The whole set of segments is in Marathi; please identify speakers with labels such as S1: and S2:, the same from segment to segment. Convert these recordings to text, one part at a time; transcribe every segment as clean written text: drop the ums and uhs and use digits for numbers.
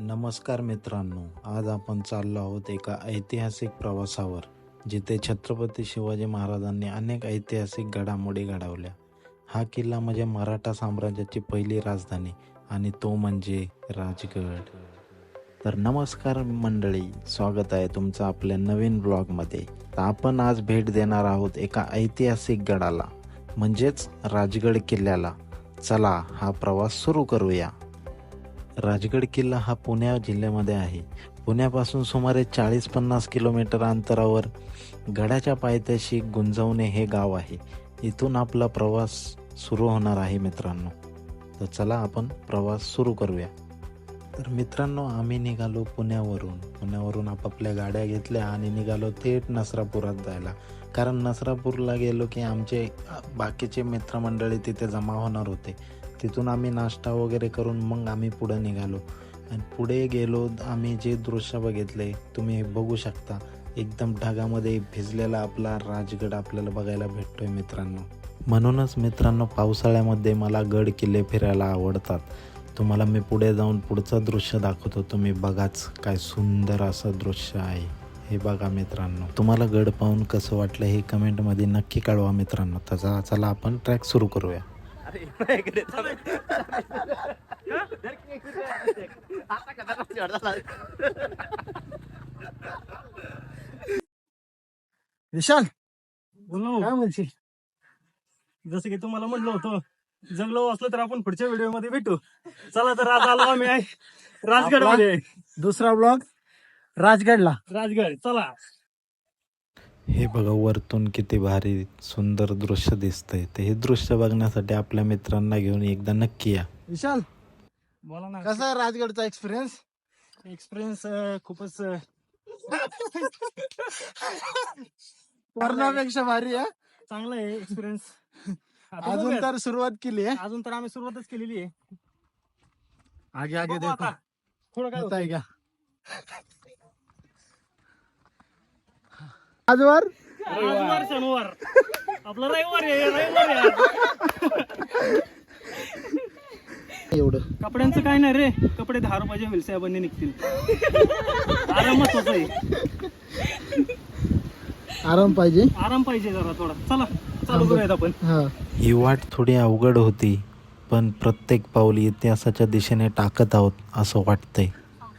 S1: नमस्कार मित्रांनो, आज आपण चाललो आहोत एका ऐतिहासिक प्रवासावर, जिथे छत्रपती शिवाजी महाराजांनी अनेक ऐतिहासिक घडामोडी घडवल्या. हा किल्ला म्हणजे मराठा साम्राज्याची पहिली राजधानी आणि तो म्हणजे राजगड. तर नमस्कार मंडळी, स्वागत आहे तुमचं आपल्या नवीन ब्लॉगमध्ये. तर आपण आज भेट देणार आहोत एका ऐतिहासिक गडाला, म्हणजेच राजगड किल्ल्याला. चला हा प्रवास सुरू करूया. राजगड किल्ला हा पुणे जिल्ह्यामध्ये आहे. पुण्यापासून सुमारे 40-50 किलोमीटर अंतरावर गडाच्या पायथ्याशी गुंजवणे हे गाव आहे. इथून आपला प्रवास सुरू होणार आहे मित्रांनो. तर चला आपण प्रवास सुरू करूया. तर मित्रांनो, आम्ही निघालो पुण्यावरून आपापल्या गाड्या घेतल्या आणि निघालो थेट नसरापुरात जायला. कारण नसरापूरला गेलो की आमचे बाकीचे मित्रमंडळी तिथे जमा होणार होते. तिथून आम्ही नाश्ता वगैरे करून मग आम्ही पुढे निघालो आणि पुढे गेलो. आम्ही जे दृश्य बघितले तुम्ही बघू शकता. एकदम ढगामध्ये भिजलेला आपला राजगड आपल्याला बघायला भेटतोय मित्रांनो. म्हणूनच मित्रांनो, पावसाळ्यामध्ये मला गड किल्ले फिरायला आवडतात. तुम्हाला मी पुढे जाऊन पुढचं दृश्य दाखवतो. तुम्ही बघाच, काय सुंदर असं दृश्य आहे हे बघा मित्रांनो. तुम्हाला गड पाहून कसं वाटलं हे कमेंटमध्ये नक्की कळवा मित्रांनो. तर चला आपण ट्रॅक सुरू करूया.
S2: विशाल,
S3: बोल
S2: काय म्हणशील?
S3: जसं की तुम्हाला म्हटलं होतं, जगलो असलं तर आपण पुढच्या व्हिडिओ मध्ये भेटू. चला तर आज आलो आम्ही राजगड मध्ये.
S2: दुसरा ब्लॉग राजगडला.
S3: राजगड चला.
S1: हे बघा वरतून किती भारी सुंदर दृश्य दिसतंय. ते हे दृश्य बघण्यासाठी आपल्या मित्रांना घेऊन एकदा नक्की या.
S2: विशाल,
S3: बोला ना.
S2: कसा आहे राजगडचा एक्सपिरियन्स?
S3: एक्सपिरियन्स खूपच
S2: वर्णापेक्षा भारी आहे.
S3: चांगला आहे एक्सपिरियन्स.
S2: अजून तर सुरुवात केली आहे.
S3: अजून तर आम्ही सुरुवातच केलेली आहे.
S2: आगे आगे
S3: बघू
S2: देखो.
S3: आता. थोडं काय
S2: होता
S3: होतंय.
S2: है क्या? आजवर
S3: रविवार शनिवार आपला रविवार आहे. रविवार आहे.
S2: एवढं
S3: कपड्यांचं काय नाही रे. कपडे 10 रुपयाचे विलसाहेबांनी निघतील. आराम महत्वाचा आहे.
S2: आराम पाहिजे.
S3: आराम पाहिजे जरा थोडा. चला चालू करूयात आपण.
S2: हा,
S1: ही वाट थोडी अवघड होती, पण प्रत्येक पाऊल इतिहासाच्या दिशेने टाकत आहोत असं वाटतंय.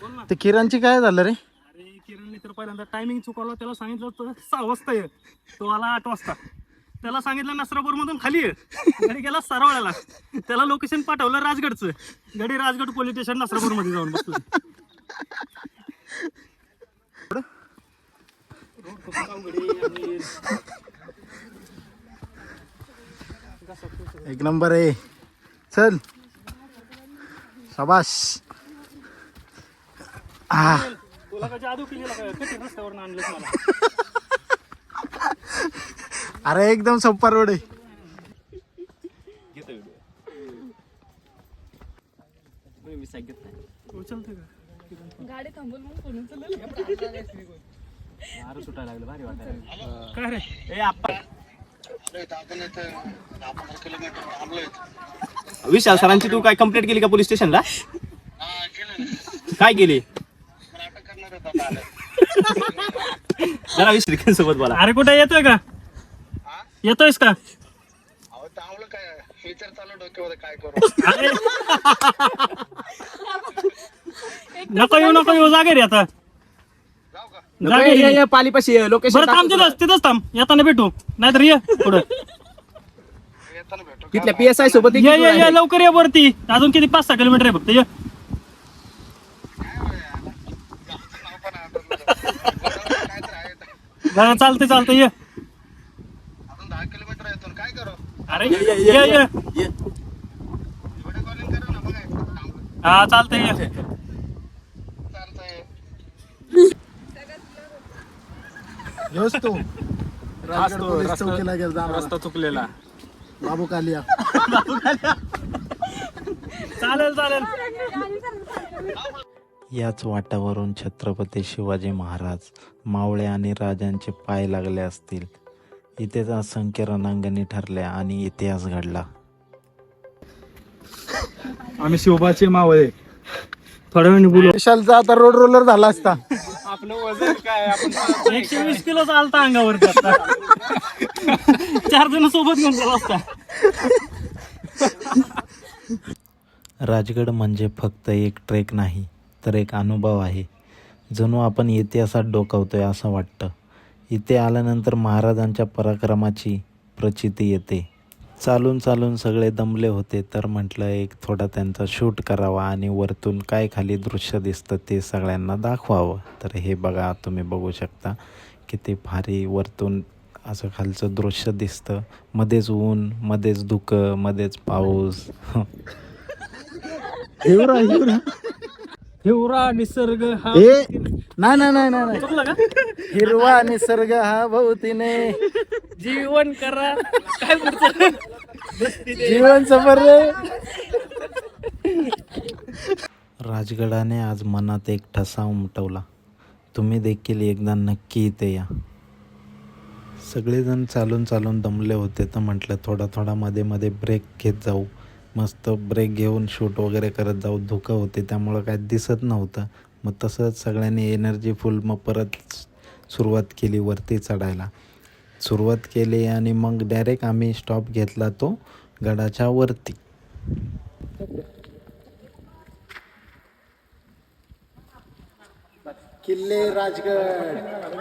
S3: बोल ना.
S2: ते किरणची काय झालं रे?
S3: अरे किरणने तर पहिल्यांदा टायमिंग चुकवला. त्याला सांगितलं होतं 6 वाजता ये, तो आला 8 वाजता. त्याला सांगितलं नसरापूर मधून खाली ये, गडी गेला सरवळ्याला. त्याला लोकेशन पाठवलं राजगडचं. गडी राजगड पोलीस स्टेशन नसरापूर मध्ये जाऊन बसलं.
S2: एक नंबर आहे. चल शाबाश.
S3: तुला का जादू केलेला काय? कठीण रस्त्यावर आणलंच मला.
S2: अरे एकदम सोपा रोड आहे.
S3: उचलते का?
S4: गाडी थांबून मग पुढून चाललं.
S3: काय रे?
S5: विशाल सरांची तू काय कंप्लेंट केली का पोलीस स्टेशनला? काय केली? जरा विश्रिकां सोबत बोला.
S3: अरे कुठे येतोय का? येतोयस का? अरे नको येऊ जागे रे आता. जागे ये.
S5: पालीपाशी लोकेशन
S3: बरं थांब तिथंच थांब. येताना भेटू, नाहीतर ये पुढं.
S5: तिथल्या PSI सोबत
S3: ये लवकर ये वरती. अजून किती 5-6 किलोमीटर आहे फक्त. ये चालतंय ये. अरे ये. हा चालतंय ये.
S2: घेऊस तू राजगड पोलीस चौकीला गेला.
S5: रस्ता चुकलेला.
S2: बाबू कालिया.
S3: चालेल.
S1: याच वाटावरून छत्रपती शिवाजी महाराज, मावळे आणि राजांचे पाय लागले असतील. इथेच असंख्य रणांगणी ठरल्या आणि इतिहास घडला.
S6: आम्ही शिवबाचे मावळे.
S3: थोड्या वेळाने बोलू.
S2: विशालचा आता रोड रोलर झाला असता.
S3: 120 किलो चालता अंगावरती आता. 4 जण सोबत घेऊन गेला असता.
S1: राजगड म्हणजे फक्त एक ट्रेक नाही तर एक अनुभव आहे. जणू आपण इतिहासात डोकावतोय असं वाटतं. इथे आल्यानंतर महाराजांच्या पराक्रमाची प्रचिती येते. चालून चालून सगळे दमले होते तर म्हटलं एक थोडा त्यांचा शूट करावा आणि वरतून काय खाली दृश्य दिसतं ते सगळ्यांना दाखवावं. तर हे बघा, तुम्ही बघू शकता किती भारी वरतून असं खालचं दृश्य दिसतं. मध्येच ऊन, मध्येच धुकं, मध्येच पाऊस.
S3: हिवरा निसर्ग हा
S2: नाही
S3: चुकलं का?
S2: हिरवा निसर्ग हा भोवतीने
S3: जीवन करा काय पुढचं?
S2: जीवन सफर रे.
S1: राजगडाने आज मनात एक ठसा उमटवला. तुम्ही देखील एकदा नक्की इथे या. सगळेजण चालून चालून दमले होते तर म्हटलं थोडा मध्ये मध्ये ब्रेक घेत जाऊ. मस्त ब्रेक घेऊन शूट वगैरे करत जाऊ. धुकं होते त्यामुळं काय दिसत नव्हतं. मग तसंच सगळ्यांनी एनर्जी फुल मग परत सुरुवात केली वरती चढायला. सुरुवात केली आणि मग डायरेक्ट आम्ही स्टॉप घेतला तो गडाच्या वरती.
S2: किल्ले राजगड.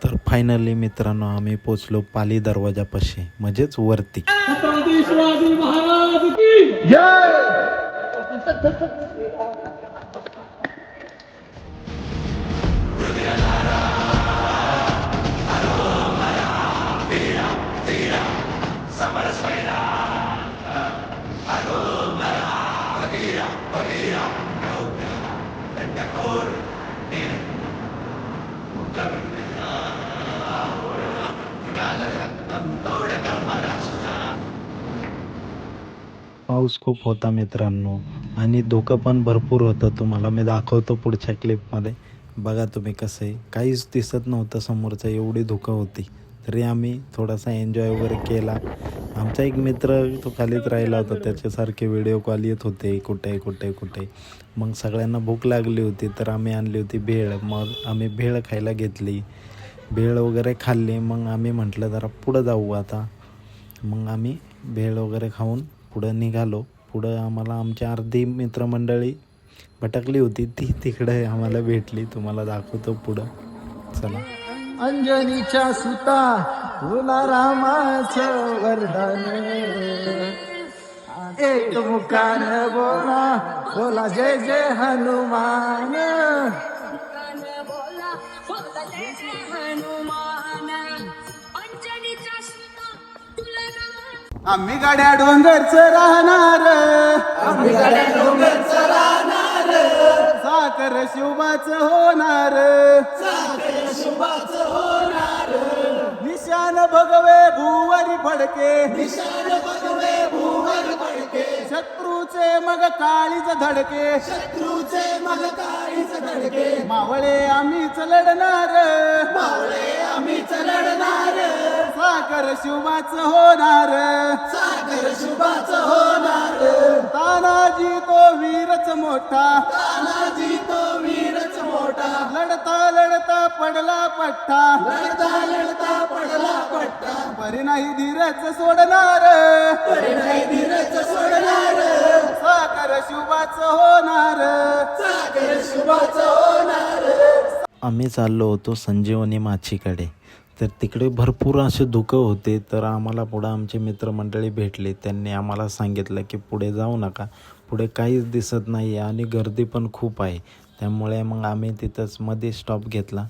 S1: तर फायनली मित्रांनो आम्ही पोचलो पाली दरवाजापाशी म्हणजेच वरती. पाऊस खूप होता मित्रांनो आणि धुकं पण भरपूर होतं. तुम्हाला मी दाखवतो पुढच्या क्लिपमध्ये. बघा तुम्ही कसं आहे, काहीच दिसत नव्हतं समोरचं, एवढी धुकं होती. तरी आम्ही थोडासा एन्जॉय वगैरे केला. आमचा एक मित्र तो खालीच राहिला होता, त्याच्यासारखे व्हिडिओ कॉल येत होते कुठे कुठे कुठे. मग सगळ्यांना भूक लागली होती तर आम्ही आणली होती भेळ. मग आम्ही भेळ खायला घेतली, भेळ वगैरे खाल्ली. मग आम्ही म्हटलं जरा पुढं जाऊ आता. मग आम्ही भेळ वगैरे खाऊन पुढं निघालो. पुढं आम्हाला आमची अर्धी मित्रमंडळी भटकली होती, ती तिकडे आम्हाला भेटली. तुम्हाला दाखवतो पुढं, चला.
S2: अंजनीच्या सुता तुला रामाचं वरदान. एक मुखान बोला बोला जय जय हनुमान. आम्ही गाड्या डोंगरचं राहणार, आम्ही गाड्या डोंगरचं राहणार. साखर शिवबाचं होणार, साखर शिवबाचं होणार. निशान भगवे भुवरी फडके, निशान भगवे भुवरी फडके. शत्रूचे मग काळीच धडके, शत्रूचे मग काळीच धडके. मावळे आम्हीच लढणार, मावळे आम्हीच लढणार. साखर शिवबाचं होणार, साखर शिवबाचं होणार. तानाजी तो वीरच मोठा, तानाजी तो वीरच मोठा. लढता लढता पडला पट्टा, लढता लढता पडला पट्टा. परी नाही धीरच सोडणार, परी नाही धीरच सोडणार. साखर शिवबाचं होणार, साखर शिवबाचं होणार.
S1: आम्ही चाललो होतो संजीवनी माचीकडे. तर तिकडे भरपूर असे धुकं होते. तर आम्हाला पुढं आमचे मित्रमंडळी भेटले. त्यांनी आम्हाला सांगितलं की पुढे जाऊ नका, पुढे काहीच दिसत नाही आहे आणि गर्दी पण खूप आहे. त्यामुळे मग आम्ही तिथंच मध्ये स्टॉप घेतला.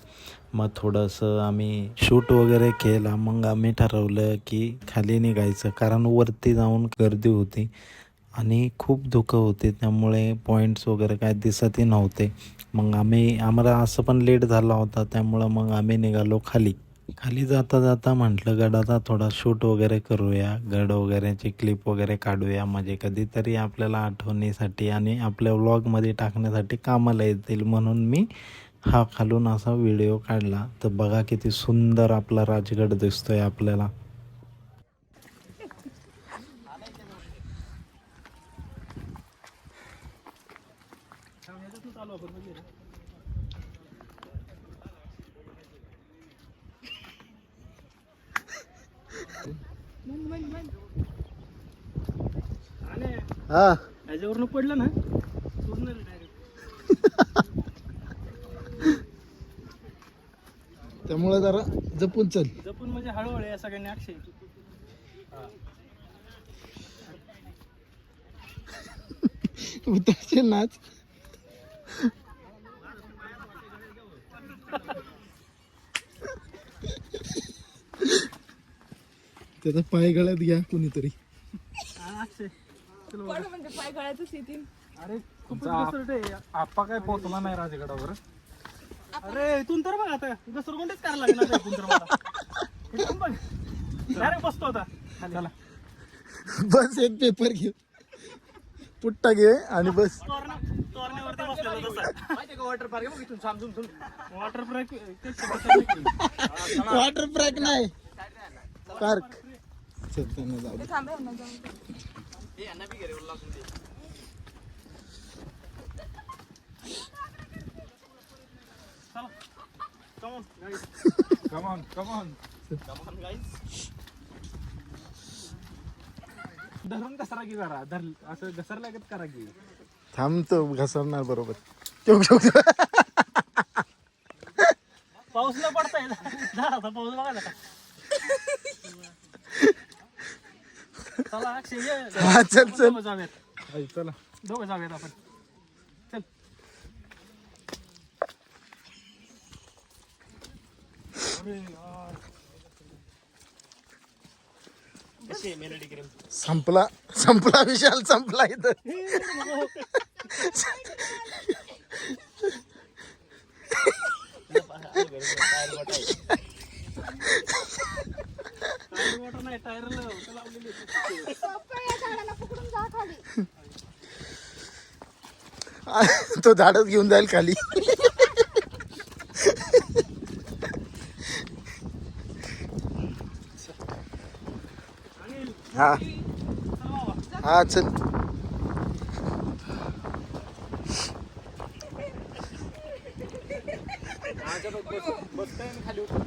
S1: मग थोडंसं आम्ही शूट वगैरे केला. मग आम्ही ठरवलं की खाली निघायचं, कारण वरती जाऊन गर्दी होती आणि खूप धुकं होते. त्यामुळे पॉईंट्स वगैरे काय दिसतही नव्हते. मग आम्हाला असं पण लेट झाला होता, त्यामुळं मग आम्ही निघालो खाली. खाली जाता जाता म्हटलं गडाचा थोडा शूट वगैरे करूया, गड वगैरेची क्लिप वगैरे काढूया. म्हणजे कधीतरी आपल्याला आठवणीसाठी आणि आपल्या व्लॉगमध्ये टाकण्यासाठी कामाला येतील, म्हणून मी हा खालून असा व्हिडिओ काढला. तर बघा किती सुंदर आपला राजगड दिसतोय आपल्याला.
S3: चालू आपण बघूया. आणि
S2: हा
S3: याच्यावरनं पडलं ना पूर्ण डायरेक्ट.
S2: त्यामुळे जरा जपून चल.
S3: जपून म्हणजे हळूहळू या सगळ्यांनी अक्षय.
S2: उतरशील नाच. त्याचा पाय गळ्यात घ्या कुणीतरी.
S3: अक्षय चल
S4: पण म्हणजे पाय गळ्यातच येतील.
S3: अरे खूपच घसरट आहे.
S6: आप्पा काय पोहोचला नाही राजगडावर.
S3: अरे इथून तर बघ आता घसरगुंडीच करायला लागणार आहे इथून तर मला. इथून बघ डायरेक्ट बसतो आता
S6: चला
S2: बस एक पेपर घे, पुट्टा घे आणि बस.
S3: तोरण्यावरती बसलेलो तसा.
S5: वॉटर पार्क बघ इथून थांब
S3: वॉटर ब्रेक
S2: वॉटर ब्रेक नाही पार्क. चल त्यांना जाऊ दे.
S4: थांबा ना जाऊ.
S6: कमॉन कमॉन धरून घसरा की जरा असं घसर लागत करा की.
S2: थांब तो घसरणार बरोबर. चौक चौक.
S3: पाऊस न पडताय झाला पाऊस बघायला का. चला अक्षय ये.
S2: हा चल चल.
S3: दोघं जाऊयात.
S6: आई, चला
S3: दोघं जाऊयात आपण. चल अरे यार.
S5: कशी आहे मेलोडी क्रीम?
S2: संपला संपला विशाल संपला इथं.
S3: टायर वॉटर नाही टायरला लावलेली आहे.
S4: पकडून जा खाली.
S2: तो झाडच घेऊन जाईल खाली.
S3: अनिल
S2: हा
S3: चल बाबा.
S2: हा चल.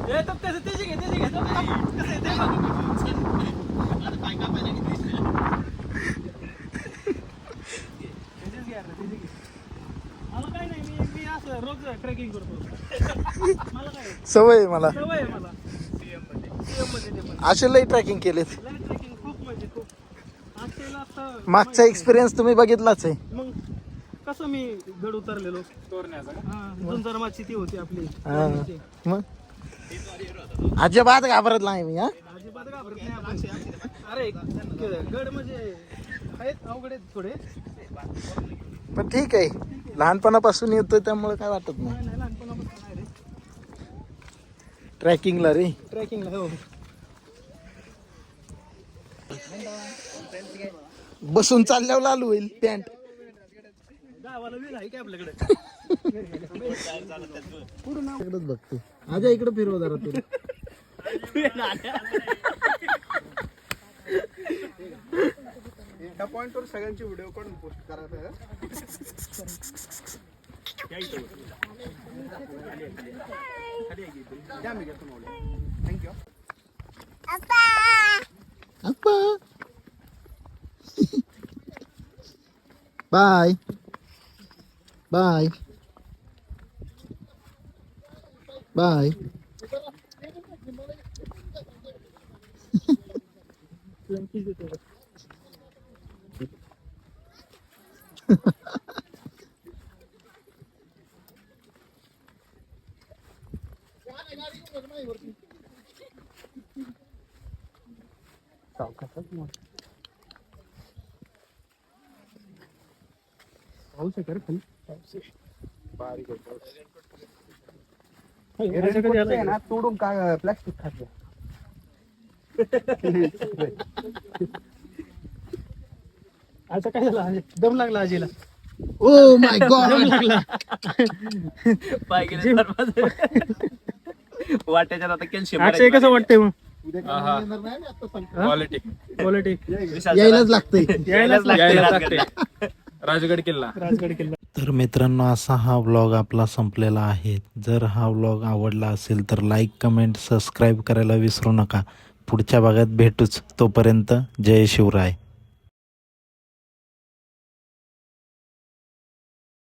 S3: ए, तर त्याचं त्याची घे त्याची घे. कसं आहे ते बघ. त्याचीच घे आता, त्याची घे. मला काय नाही मी असं रोज ट्रेकिंग करतो. मला काय
S2: सवय आहे मला.
S3: सवय आहे मला. CM मध्ये ते पण.
S2: असे लई ट्रॅकिंग केलेत.
S3: लय ट्रेकिंग खूप म्हणजे खूप. अक्षयला आता
S2: मागचा एक्सपिरियन्स तुम्ही बघितलाच आहे.
S3: मग कसं मी गड उतरलेलो.
S6: तोरण्याचा का?
S3: हा झुंजरमाची ती होती आपली.
S2: हा. मग अजिबात घाबरत नाही मी. हा
S3: अजिबात घाबरत नाही आपण. अरे गड म्हणजे आहेत अवघड आहेत थोडे.
S2: पण ठीक आहे, लहानपणापासून येतोय त्यामुळे काय वाटत नाही.
S3: नाही नाही लहानपणापासून नाही रे.
S2: ट्रॅकिंगला रे.
S3: ट्रेकिंगला हो.
S2: बसून चालल्यावर लालू होईल पॅन्ट.
S3: गावाला वेळ आहे काय आपल्याकडे.
S2: इकडेच बघतो. आजा इकडे फिरव जरा तुला.
S6: एका पॉइंटवर सगळ्यांची व्हिडिओ काढून पोस्ट करायचा. थँक्यू.
S2: अप्पा बाय बाय बाय.
S3: पाऊस आहे का रे खाली.
S6: बारीक
S3: ना
S6: तोडून काय प्लास्टिक खाते.
S3: आता काय झालं दम लागला आजीला.
S2: Oh my God.
S3: लागला.
S5: पाय गेले तर माझं. वाट्याच्यात आता कॅल्शियम
S3: अक्षय कसं वाटतंय मग
S6: क्वालिटी
S3: क्वालिटी.
S2: यायलाच लागतंय.
S3: यायलाच लागते.
S7: राजगड किल्ला.
S3: राजगड किल्ला.
S1: तर मित्रांनो, असा हा व्लॉग आपला संपलेला आहे. जर हा व्लॉग आवडला असेल तर लाईक, कमेंट, सबस्क्राईब करायला विसरू नका. पुढच्या भागात भेटूच. तोपर्यंत जय शिवराय.